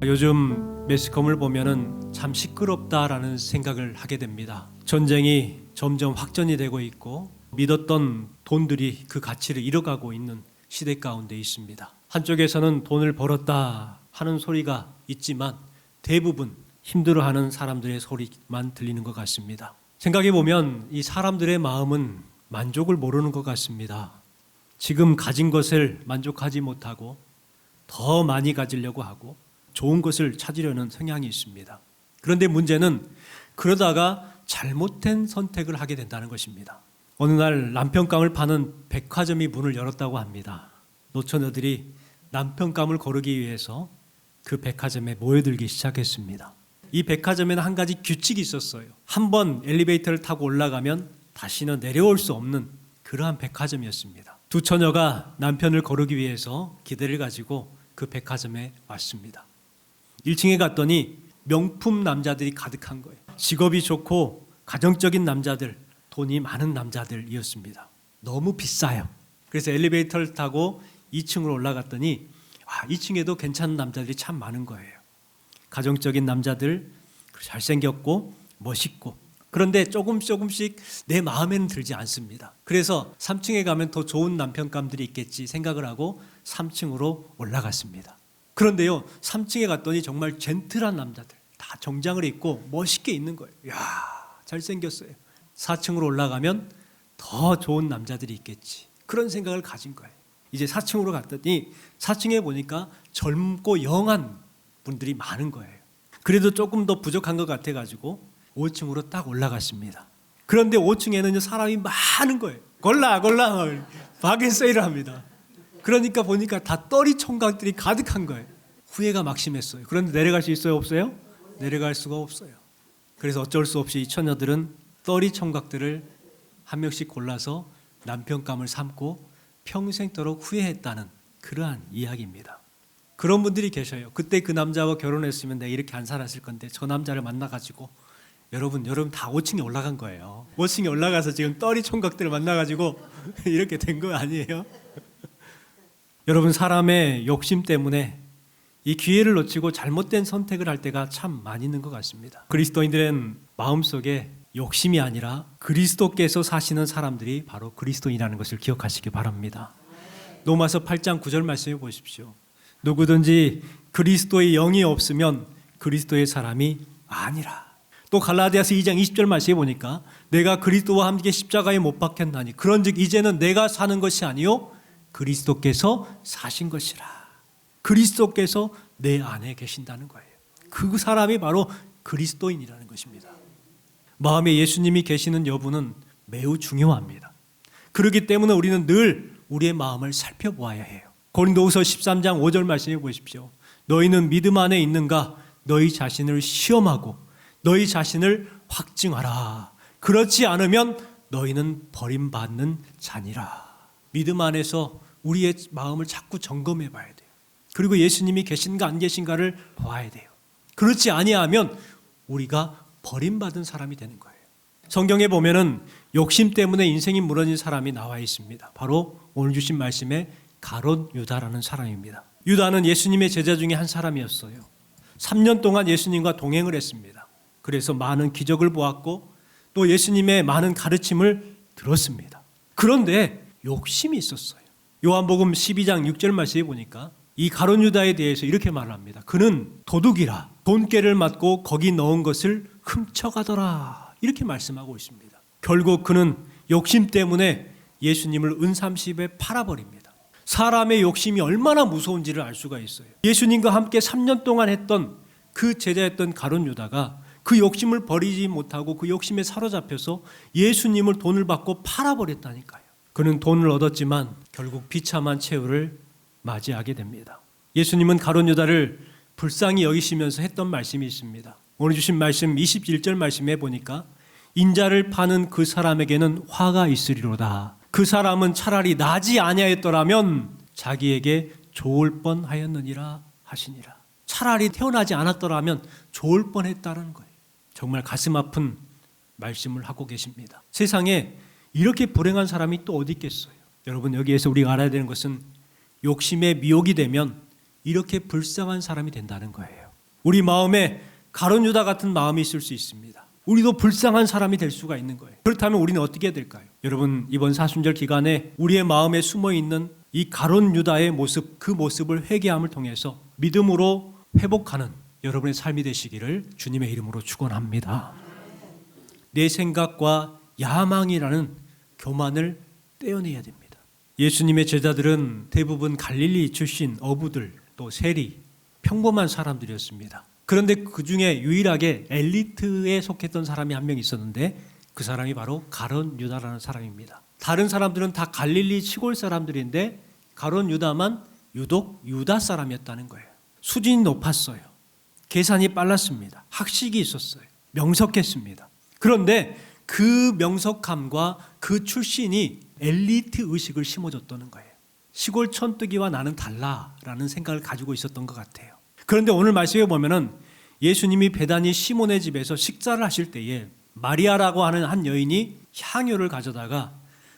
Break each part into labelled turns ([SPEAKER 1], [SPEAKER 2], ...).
[SPEAKER 1] 요즘 매스컴을 보면은 참 시끄럽다라는 생각을 하게 됩니다. 전쟁이 점점 확전이 되고 있고 믿었던 돈들이 그 가치를 잃어가고 있는 시대 가운데 있습니다. 한쪽에서는 돈을 벌었다 하는 소리가 있지만 대부분 힘들어하는 사람들의 소리만 들리는 것 같습니다. 생각해 보면 이 사람들의 마음은 만족을 모르는 것 같습니다. 지금 가진 것을 만족하지 못하고 더 많이 가지려고 하고 좋은 것을 찾으려는 성향이 있습니다. 그런데 문제는 그러다가 잘못된 선택을 하게 된다는 것입니다. 어느 날 남편감을 파는 백화점이 문을 열었다고 합니다. 노처녀들이 남편감을 고르기 위해서 그 백화점에 모여들기 시작했습니다. 이 백화점에는 한 가지 규칙이 있었어요. 한번 엘리베이터를 타고 올라가면 다시는 내려올 수 없는 그러한 백화점이었습니다. 두 처녀가 남편을 고르기 위해서 기대를 가지고 그 백화점에 왔습니다. 1층에 갔더니 명품 남자들이 가득한 거예요. 직업이 좋고 가정적인 남자들, 돈이 많은 남자들이었습니다. 너무 비싸요. 그래서 엘리베이터를 타고 2층으로 올라갔더니 2층에도 괜찮은 남자들이 참 많은 거예요. 가정적인 남자들, 잘생겼고 멋있고, 그런데 조금씩 내 마음에는 들지 않습니다. 그래서 3층에 가면 더 좋은 남편감들이 있겠지 생각을 하고 3층으로 올라갔습니다. 그런데요, 3층에 갔더니 정말 젠틀한 남자들, 다 정장을 입고 멋있게 있는 거예요. 이야, 잘생겼어요. 4층으로 올라가면 더 좋은 남자들이 있겠지, 그런 생각을 가진 거예요. 이제 4층으로 갔더니 4층에 보니까 젊고 영한 분들이 많은 거예요. 그래도 조금 더 부족한 것 같아가지고 5층으로 딱 올라갔습니다. 그런데 5층에는 사람이 많은 거예요. 골라 바겐 세일을 합니다. 그러니까 보니까 다 떨이 총각들이 가득한 거예요. 후회가 막심했어요. 그런데 내려갈 수 있어요, 없어요? 내려갈 수가 없어요. 그래서 어쩔 수 없이 이 처녀들은 떨이 총각들을 한 명씩 골라서 남편감을 삼고 평생도록 후회했다는 그러한 이야기입니다. 그런 분들이 계셔요. 그때 그 남자와 결혼했으면 내가 이렇게 안 살았을 건데 저 남자를 만나가지고 여러분 다 5층에 올라간 거예요. 5층에 올라가서 지금 떨이 총각들을 만나가지고 이렇게 된 거 아니에요? 여러분, 사람의 욕심 때문에 이 기회를 놓치고 잘못된 선택을 할 때가 참 많이 있는 것 같습니다. 그리스도인들은 마음속에 욕심이 아니라 그리스도께서 사시는 사람들이 바로 그리스도인이라는 것을 기억하시기 바랍니다. 로마서 8장 9절 말씀해 보십시오. 누구든지 그리스도의 영이 없으면 그리스도의 사람이 아니라. 또 갈라디아서 2장 20절 말씀해 보니까 내가 그리스도와 함께 십자가에 못 박혔나니 그런즉 이제는 내가 사는 것이 아니요 그리스도께서 사신 것이라. 그리스도께서 내 안에 계신다는 거예요. 그 사람이 바로 그리스도인이라는 것입니다. 마음에 예수님이 계시는 여부는 매우 중요합니다. 그렇기 때문에 우리는 늘 우리의 마음을 살펴보아야 해요. 고린도후서 13장 5절 말씀해 보십시오. 너희는 믿음 안에 있는가? 너희 자신을 시험하고 너희 자신을 확증하라. 그렇지 않으면 너희는 버림받는 자니라. 믿음 안에서 우리의 마음을 자꾸 점검해 봐야 돼요. 그리고 예수님이 계신가 안 계신가를 봐야 돼요. 그렇지 아니하면 우리가 버림받은 사람이 되는 거예요. 성경에 보면은 욕심 때문에 인생이 무너진 사람이 나와 있습니다. 바로 오늘 주신 말씀에 가롯 유다라는 사람입니다. 유다는 예수님의 제자 중에 한 사람이었어요. 3년 동안 예수님과 동행을 했습니다. 그래서 많은 기적을 보았고 또 예수님의 많은 가르침을 들었습니다. 그런데 욕심이 있었어요. 요한복음 12장 6절 말씀에 보니까 이 가롯 유다에 대해서 이렇게 말을 합니다. 그는 도둑이라 돈깨를 맞고 거기 넣은 것을 훔쳐가더라. 이렇게 말씀하고 있습니다. 결국 그는 욕심 때문에 예수님을 은30에 팔아버립니다. 사람의 욕심이 얼마나 무서운지를 알 수가 있어요. 예수님과 함께 3년 동안 했던 그 제자였던 가롯 유다가 그 욕심을 버리지 못하고 그 욕심에 사로잡혀서 예수님을 돈을 받고 팔아버렸다니까요. 그는 돈을 얻었지만 결국 비참한 최후를 맞이하게 됩니다. 예수님은 가롯 유다를 불쌍히 여기시면서 했던 말씀이 있습니다. 오늘 주신 말씀 21절 말씀에 보니까 인자를 파는 그 사람에게는 화가 있으리로다. 그 사람은 차라리 나지 아니하였더라면 자기에게 좋을 뻔하였느니라 하시니라. 차라리 태어나지 않았더라면 좋을 뻔했다는 거예요. 정말 가슴 아픈 말씀을 하고 계십니다. 세상에 이렇게 불행한 사람이 또 어디 있겠어요? 여러분, 여기에서 우리가 알아야 되는 것은 욕심에 미혹이 되면 이렇게 불쌍한 사람이 된다는 거예요. 우리 마음에 가룟 유다 같은 마음이 있을 수 있습니다. 우리도 불쌍한 사람이 될 수가 있는 거예요. 그렇다면 우리는 어떻게 해야 될까요? 여러분, 이번 사순절 기간에 우리의 마음에 숨어있는 이 가룟 유다의 모습, 그 모습을 회개함을 통해서 믿음으로 회복하는 여러분의 삶이 되시기를 주님의 이름으로 축원합니다. 내 생각과 야망이라는 교만을 떼어내야 됩니다. 예수님의 제자들은 대부분 갈릴리 출신 어부들, 또 세리, 평범한 사람들이었습니다. 그런데 그 중에 유일하게 엘리트에 속했던 사람이 한 명 있었는데 그 사람이 바로 가룟 유다라는 사람입니다. 다른 사람들은 다 갈릴리 시골 사람들인데 가룟 유다만 유독 유다 사람이었다는 거예요. 수준이 높았어요. 계산이 빨랐습니다. 학식이 있었어요. 명석했습니다. 그런데 그 명석함과 그 출신이 엘리트 의식을 심어줬다는 거예요. 시골 촌뜨기와 나는 달라라는 생각을 가지고 있었던 것 같아요. 그런데 오늘 말씀에 보면은 예수님이 베다니 시몬의 집에서 식사를 하실 때에 마리아라고 하는 한 여인이 향유를 가져다가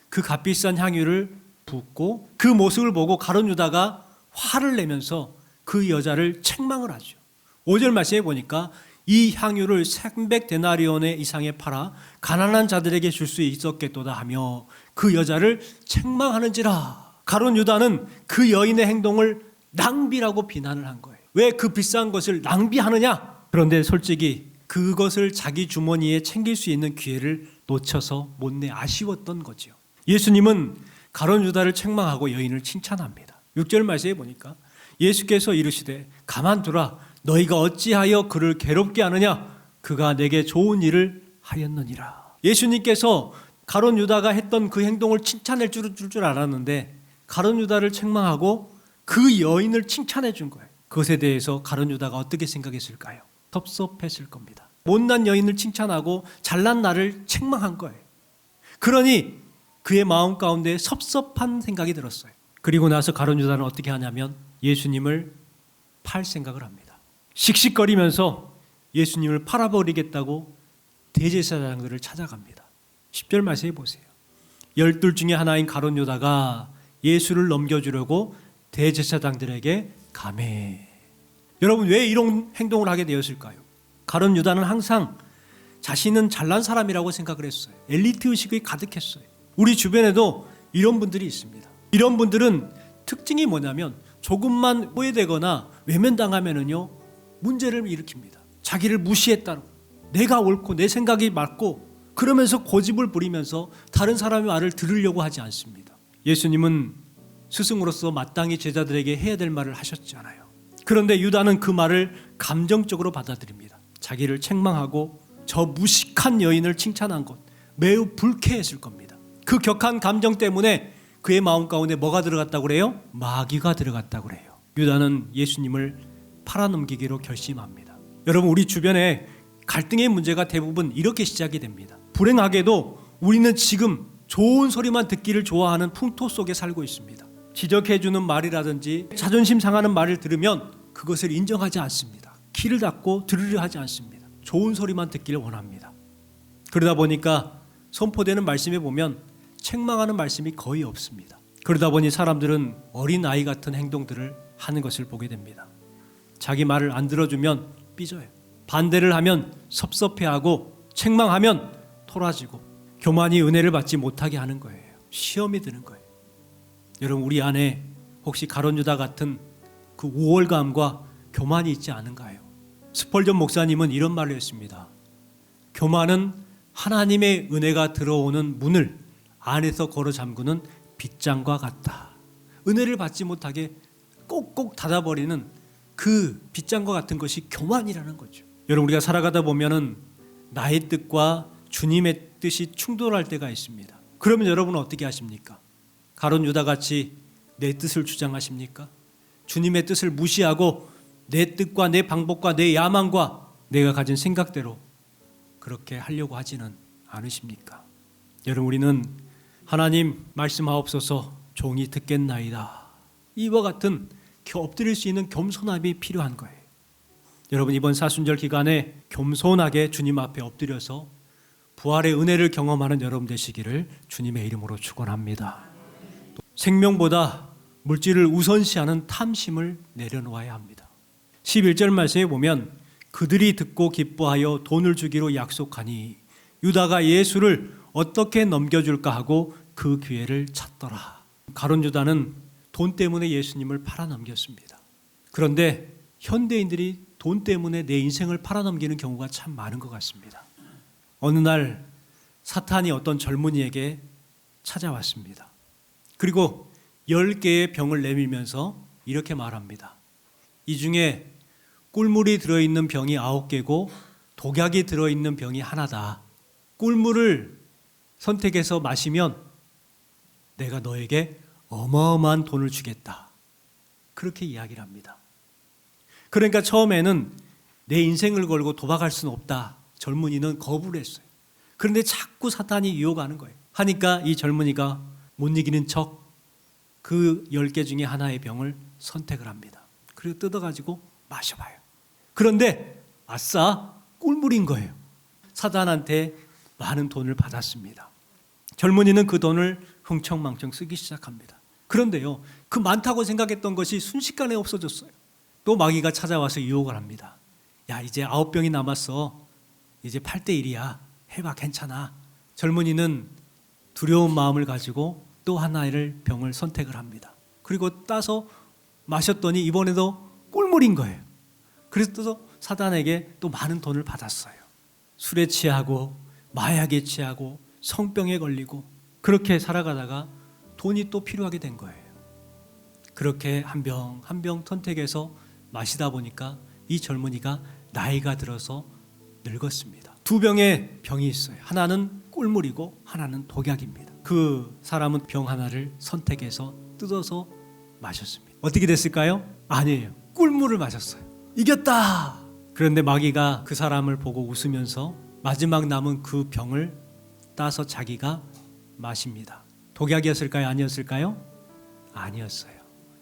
[SPEAKER 1] 그 값비싼 향유를 붓고 그 모습을 보고 가룟 유다가 화를 내면서 그 여자를 책망을 하죠. 5절 말씀에 보니까 이 향유를 300데나리온의 이상에 팔아 가난한 자들에게 줄 수 있었겠도다 하며 그 여자를 책망하는지라. 가룟 유다는 그 여인의 행동을 낭비라고 비난을 한 거예요. 왜 그 비싼 것을 낭비하느냐? 그런데 솔직히 그것을 자기 주머니에 챙길 수 있는 기회를 놓쳐서 못내 아쉬웠던 거죠. 예수님은 가룟 유다를 책망하고 여인을 칭찬합니다. 6절 말씀에 보니까 예수께서 이르시되 가만두라 너희가 어찌하여 그를 괴롭게 하느냐 그가 내게 좋은 일을 하였느니라. 예수님께서 가룟 유다가 했던 그 행동을 칭찬해 줄 알았는데 가룟 유다를 책망하고 그 여인을 칭찬해 준 거예요. 그것에 대해서 가룟 유다가 어떻게 생각했을까요? 섭섭했을 겁니다. 못난 여인을 칭찬하고 잘난 나를 책망한 거예요. 그러니 그의 마음 가운데 섭섭한 생각이 들었어요. 그리고 나서 가룟 유다는 어떻게 하냐면 예수님을 팔 생각을 합니다. 씩씩거리면서 예수님을 팔아버리겠다고 대제사장들을 찾아갑니다. 10절 말씀해 보세요. 12 중에 하나인 가룟 유다가 예수를 넘겨주려고 대제사장들에게 가매. 여러분 왜 이런 행동을 하게 되었을까요? 가룟 유다는 항상 자신은 잘난 사람이라고 생각을 했어요. 엘리트 의식이 가득했어요. 우리 주변에도 이런 분들이 있습니다. 이런 분들은 특징이 뭐냐면 조금만 오해되거나 외면당하면은요 문제를 일으킵니다. 자기를 무시했다고, 내가 옳고 내 생각이 맞고 그러면서 고집을 부리면서 다른 사람의 말을 들으려고 하지 않습니다. 예수님은 스승으로서 마땅히 제자들에게 해야 될 말을 하셨잖아요. 그런데 유다는 그 말을 감정적으로 받아들입니다. 자기를 책망하고 저 무식한 여인을 칭찬한 것 매우 불쾌했을 겁니다. 그 격한 감정 때문에 그의 마음 가운데 뭐가 들어갔다고 그래요? 마귀가 들어갔다고 그래요. 유다는 예수님을 팔아넘기기로 결심합니다. 여러분 우리 주변에 갈등의 문제가 대부분 이렇게 시작이 됩니다. 불행하게도 우리는 지금 좋은 소리만 듣기를 좋아하는 풍토 속에 살고 있습니다. 지적해주는 말이라든지 자존심 상하는 말을 들으면 그것을 인정하지 않습니다. 귀를 닫고 들으려 하지 않습니다. 좋은 소리만 듣기를 원합니다. 그러다 보니까 선포되는 말씀에 보면 책망하는 말씀이 거의 없습니다. 그러다 보니 사람들은 어린아이 같은 행동들을 하는 것을 보게 됩니다. 자기 말을 안 들어주면 삐져요. 반대를 하면 섭섭해하고 책망하면 토라지고 교만이 은혜를 받지 못하게 하는 거예요. 시험이 드는 거예요. 여러분 우리 안에 혹시 가룟 유다 같은 그 우월감과 교만이 있지 않은가요? 스펄전 목사님은 이런 말을 했습니다. 교만은 하나님의 은혜가 들어오는 문을 안에서 걸어 잠그는 빗장과 같다. 은혜를 받지 못하게 꼭꼭 닫아버리는 그 빗장과 같은 것이 교만이라는 거죠. 여러분 우리가 살아가다 보면은 나의 뜻과 주님의 뜻이 충돌할 때가 있습니다. 그러면 여러분은 어떻게 하십니까? 가룟 유다같이 내 뜻을 주장하십니까? 주님의 뜻을 무시하고 내 뜻과 내 방법과 내 야망과 내가 가진 생각대로 그렇게 하려고 하지는 않으십니까? 여러분 우리는 하나님 말씀하옵소서 종이 듣겠나이다. 이와 같은 엎드릴 수 있는 겸손함이 필요한 거예요. 여러분 이번 사순절 기간에 겸손하게 주님 앞에 엎드려서 부활의 은혜를 경험하는 여러분 되시기를 주님의 이름으로 축원합니다. 생명보다 물질을 우선시하는 탐심을 내려놓아야 합니다. 11절 말씀에 보면 그들이 듣고 기뻐하여 돈을 주기로 약속하니 유다가 예수를 어떻게 넘겨줄까 하고 그 기회를 찾더라. 가룟 유다는 돈 때문에 예수님을 팔아넘겼습니다. 그런데 현대인들이 돈 때문에 내 인생을 팔아넘기는 경우가 참 많은 것 같습니다. 어느 날 사탄이 어떤 젊은이에게 찾아왔습니다. 그리고 10개의 병을 내밀면서 이렇게 말합니다. 이 중에 꿀물이 들어있는 병이 9개고 독약이 들어있는 병이 하나다. 꿀물을 선택해서 마시면 내가 너에게 어마어마한 돈을 주겠다. 그렇게 이야기를 합니다. 그러니까 처음에는 내 인생을 걸고 도박할 수는 없다. 젊은이는 거부를 했어요. 그런데 자꾸 사탄이 유혹하는 거예요. 하니까 이 젊은이가 못 이기는 척 그 10개 중에 하나의 병을 선택을 합니다. 그리고 뜯어가지고 마셔봐요. 그런데 아싸, 꿀물인 거예요. 사탄한테 많은 돈을 받았습니다. 젊은이는 그 돈을 흥청망청 쓰기 시작합니다. 그런데요, 그 많다고 생각했던 것이 순식간에 없어졌어요. 또 마귀가 찾아와서 유혹을 합니다. 야, 이제 9병이 남았어. 이제 8대1이야. 해봐, 괜찮아. 젊은이는 두려운 마음을 가지고 또 하나의 병을 선택을 합니다. 그리고 따서 마셨더니 이번에도 꿀물인 거예요. 그래서 또 사탄에게 또 많은 돈을 받았어요. 술에 취하고 마약에 취하고 성병에 걸리고 그렇게 살아가다가 돈이 또 필요하게 된 거예요. 그렇게 한 병 한 병 선택해서 마시다 보니까 이 젊은이가 나이가 들어서 늙었습니다. 2병의 병이 있어요. 하나는 꿀물이고 하나는 독약입니다. 그 사람은 병 하나를 선택해서 뜯어서 마셨습니다. 어떻게 됐을까요? 아니에요. 꿀물을 마셨어요. 이겼다. 그런데 마귀가 그 사람을 보고 웃으면서 마지막 남은 그 병을 따서 자기가 마십니다. 독약이었을까요? 아니었을까요? 아니었어요.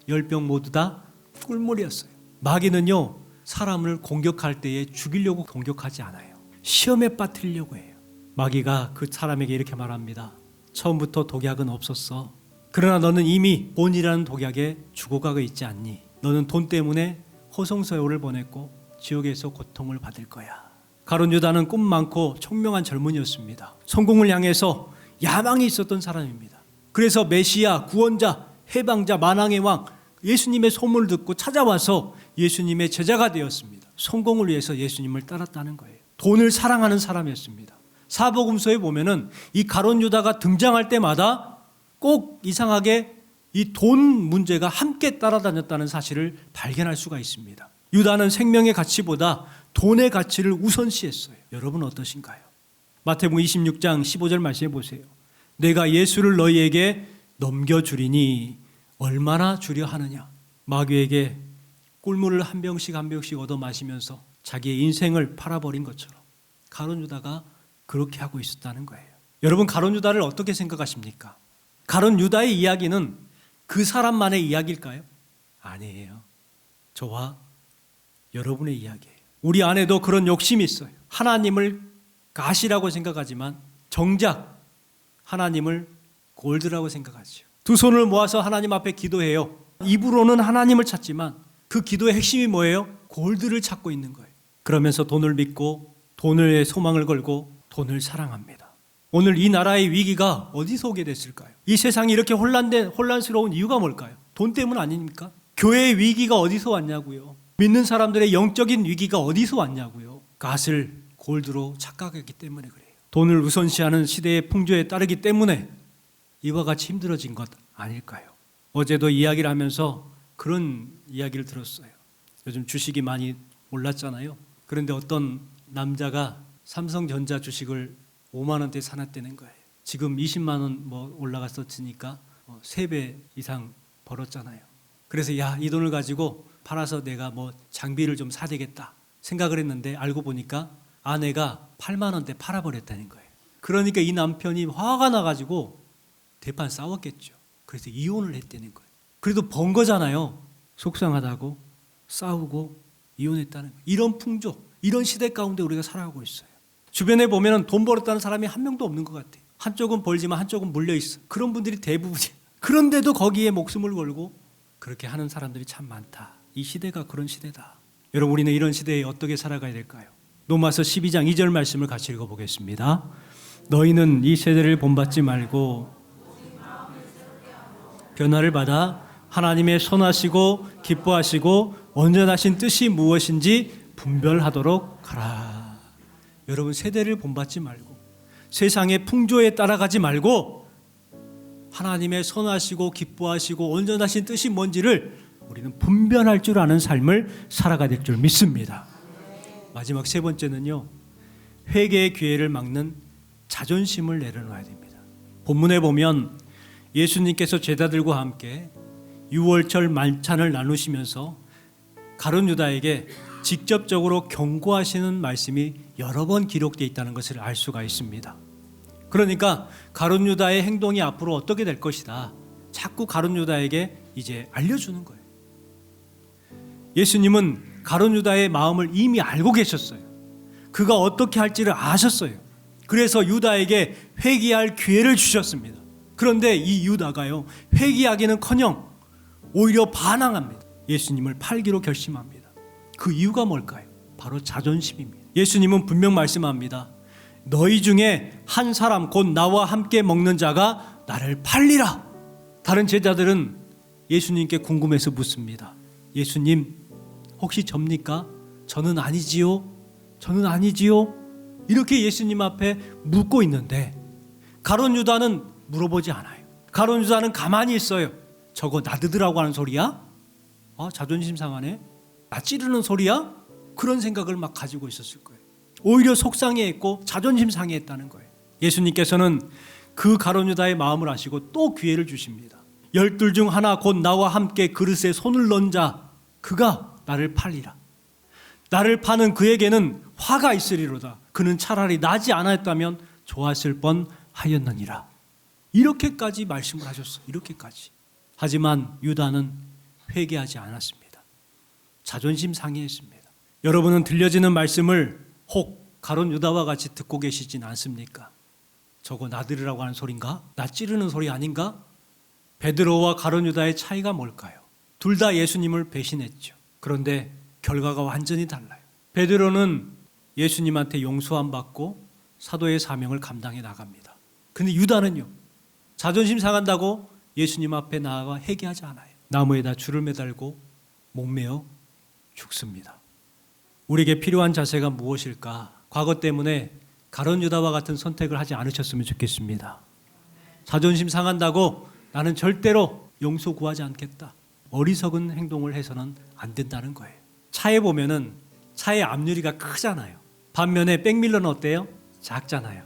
[SPEAKER 1] 10병 모두 다 꿀물이었어요. 마귀는요, 사람을 공격할 때에 죽이려고 공격하지 않아요. 시험에 빠뜨리려고 해요. 마귀가 그 사람에게 이렇게 말합니다. 처음부터 독약은 없었어. 그러나 너는 이미 돈이라는 독약에 죽어가고 있지 않니? 너는 돈 때문에 호송세월을 보냈고 지옥에서 고통을 받을 거야. 가룟 유다는 꿈 많고 총명한 젊은이였습니다. 성공을 향해서 야망이 있었던 사람입니다. 그래서 메시아, 구원자, 해방자, 만왕의 왕 예수님의 소문을 듣고 찾아와서 예수님의 제자가 되었습니다. 성공을 위해서 예수님을 따랐다는 거예요. 돈을 사랑하는 사람이었습니다. 사복음서에 보면은 이 가룟 유다가 등장할 때마다 꼭 이상하게 이 돈 문제가 함께 따라다녔다는 사실을 발견할 수가 있습니다. 유다는 생명의 가치보다 돈의 가치를 우선시했어요. 여러분 어떠신가요? 마태복음 26장 15절 말씀해 보세요. 내가 예수를 너희에게 넘겨주리니 얼마나 주려 하느냐. 마귀에게 꿀물을 한 병씩 한 병씩 얻어 마시면서 자기의 인생을 팔아버린 것처럼 가룟 유다가 그렇게 하고 있었다는 거예요. 여러분 가룟 유다를 어떻게 생각하십니까? 가룟 유다의 이야기는 그 사람만의 이야기일까요? 아니에요. 저와 여러분의 이야기예요. 우리 안에도 그런 욕심이 있어요. 하나님을 가시라고 생각하지만 정작 하나님을 골드라고 생각하죠. 두 손을 모아서 하나님 앞에 기도해요. 입으로는 하나님을 찾지만 그 기도의 핵심이 뭐예요? 골드를 찾고 있는 거예요. 그러면서 돈을 믿고 돈을 소망을 걸고 돈을 사랑합니다. 오늘 이 나라의 위기가 어디서 오게 됐을까요? 이 세상이 이렇게 혼란스러운 이유가 뭘까요? 돈 때문 아닙니까? 교회의 위기가 어디서 왔냐고요? 믿는 사람들의 영적인 위기가 어디서 왔냐고요? 갓을 골드로 착각했기 때문에 그래요. 돈을 우선시하는 시대의 풍조에 따르기 때문에 이와 같이 힘들어진 것 아닐까요? 어제도 이야기를 하면서 그런 이야기를 들었어요. 요즘 주식이 많이 올랐잖아요. 그런데 어떤 남자가 삼성전자 주식을 5만 원대 사놨다는 거예요. 지금 20만 원 올라갔었으니까 3배 이상 벌었잖아요. 그래서 야, 이 돈을 가지고 팔아서 내가 장비를 좀 사야 되겠다 생각을 했는데 알고 보니까 아내가 8만 원대 팔아버렸다는 거예요. 그러니까 이 남편이 화가 나가지고 대판 싸웠겠죠. 그래서 이혼을 했다는 거예요. 그래도 번 거잖아요. 속상하다고 싸우고 이혼했다는 거예요. 이런 풍조, 이런 시대 가운데 우리가 살아가고 있어요. 주변에 보면 돈 벌었다는 사람이 한 명도 없는 것 같아요. 한쪽은 벌지만 한쪽은 물려있어. 그런 분들이 대부분이에요. 그런데도 거기에 목숨을 걸고 그렇게 하는 사람들이 참 많다. 이 시대가 그런 시대다. 여러분, 우리는 이런 시대에 어떻게 살아가야 될까요? 로마서 12장 2절 말씀을 같이 읽어보겠습니다. 너희는 이 세대를 본받지 말고 변화를 받아 하나님의 선하시고 기뻐하시고 온전하신 뜻이 무엇인지 분별하도록 하라. 여러분, 세대를 본받지 말고 세상의 풍조에 따라가지 말고 하나님의 선하시고 기뻐하시고 온전하신 뜻이 뭔지를 우리는 분별할 줄 아는 삶을 살아가야 될 줄 믿습니다. 마지막 세 번째는요, 회개의 기회를 막는 자존심을 내려놓아야 됩니다. 본문에 보면 예수님께서 제자들과 함께 유월절 만찬을 나누시면서 가룟 유다에게 직접적으로 경고하시는 말씀이 여러 번 기록되어 있다는 것을 알 수가 있습니다. 그러니까 가룟 유다의 행동이 앞으로 어떻게 될 것이다, 자꾸 가룟 유다에게 이제 알려주는 거예요. 예수님은 가룟 유다의 마음을 이미 알고 계셨어요. 그가 어떻게 할지를 아셨어요. 그래서 유다에게 회개할 기회를 주셨습니다. 그런데 이 유다가요, 회개하기는커녕 오히려 반항합니다. 예수님을 팔기로 결심합니다. 그 이유가 뭘까요? 바로 자존심입니다. 예수님은 분명 말씀합니다. 너희 중에 한 사람, 곧 나와 함께 먹는 자가 나를 팔리라. 다른 제자들은 예수님께 궁금해서 묻습니다. 예수님, 혹시 접니까? 저는 아니지요. 저는 아니지요. 이렇게 예수님 앞에 묻고 있는데 가룟 유다는 물어보지 않아요. 가룟 유다는 가만히 있어요. 저거 나드드라고 하는 소리야? 자존심 상하네. 나 찌르는 소리야? 그런 생각을 막 가지고 있었을 거예요. 오히려 속상해했고 자존심 상해했다는 거예요. 예수님께서는 그 가룟 유다의 마음을 아시고 또 기회를 주십니다. 12 중 하나, 곧 나와 함께 그릇에 손을 넣은 자, 그가 나를 팔리라. 나를 파는 그에게는 화가 있으리로다. 그는 차라리 나지 않았다면 좋았을 뻔하였느니라. 이렇게까지 말씀을 하셨어요. 이렇게까지. 하지만 유다는 회개하지 않았습니다. 자존심 상해했습니다. 여러분은 들려지는 말씀을 혹 가룟 유다와 같이 듣고 계시진 않습니까? 저거 나들이라고 하는 소린가? 나 찌르는 소리 아닌가? 베드로와 가룟 유다의 차이가 뭘까요? 둘 다 예수님을 배신했죠. 그런데 결과가 완전히 달라요. 베드로는 예수님한테 용서함 받고 사도의 사명을 감당해 나갑니다. 근데 유다는요, 자존심 상한다고 예수님 앞에 나아가 회개하지 않아요. 나무에다 줄을 매달고 목매어 죽습니다. 우리에게 필요한 자세가 무엇일까? 과거 때문에 가룟 유다와 같은 선택을 하지 않으셨으면 좋겠습니다. 자존심 상한다고 나는 절대로 용서 구하지 않겠다, 어리석은 행동을 해서는 안 된다는 거예요. 차에 보면은 차의 앞유리가 크잖아요. 반면에 백밀러는 어때요? 작잖아요.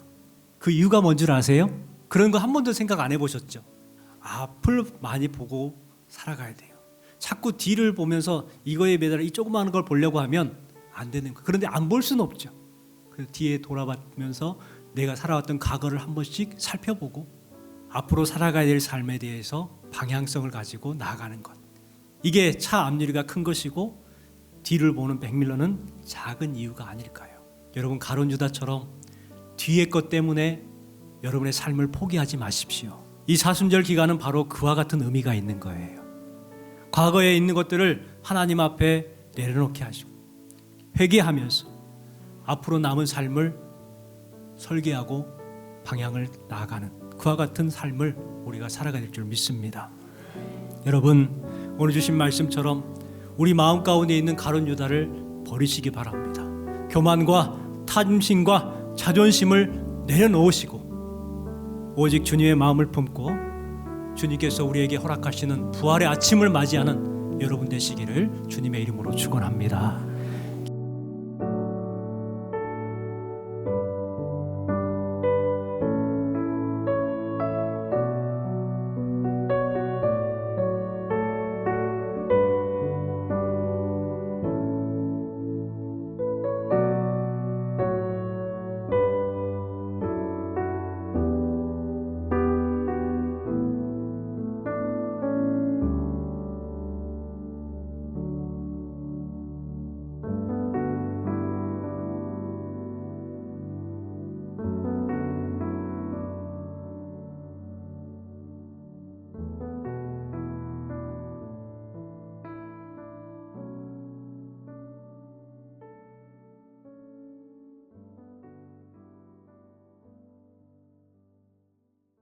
[SPEAKER 1] 그 이유가 뭔 줄 아세요? 그런 거 한 번도 생각 안 해보셨죠? 앞을 많이 보고 살아가야 돼요. 자꾸 뒤를 보면서 이거에 매달려 이 조그마한 걸 보려고 하면 안 되는 거예요. 그런데 안 볼 수는 없죠. 그래서 뒤에 돌아보면서 내가 살아왔던 과거를 한 번씩 살펴보고 앞으로 살아가야 될 삶에 대해서 방향성을 가지고 나아가는 것. 이게 차 앞유리가 큰 것이고 뒤를 보는 백밀러는 작은 이유가 아닐까요? 여러분, 가룟 유다처럼 뒤의 것 때문에 여러분의 삶을 포기하지 마십시오. 이 사순절 기간은 바로 그와 같은 의미가 있는 거예요. 과거에 있는 것들을 하나님 앞에 내려놓게 하시고 회개하면서 앞으로 남은 삶을 설계하고 방향을 나아가는 그와 같은 삶을 우리가 살아가야 될 줄 믿습니다. 여러분, 오늘 주신 말씀처럼 우리 마음 가운데 있는 가룟 유다를 버리시기 바랍니다. 교만과 탐심과 자존심을 내려놓으시고 오직 주님의 마음을 품고 주님께서 우리에게 허락하시는 부활의 아침을 맞이하는 여러분 되시기를 주님의 이름으로 축원합니다.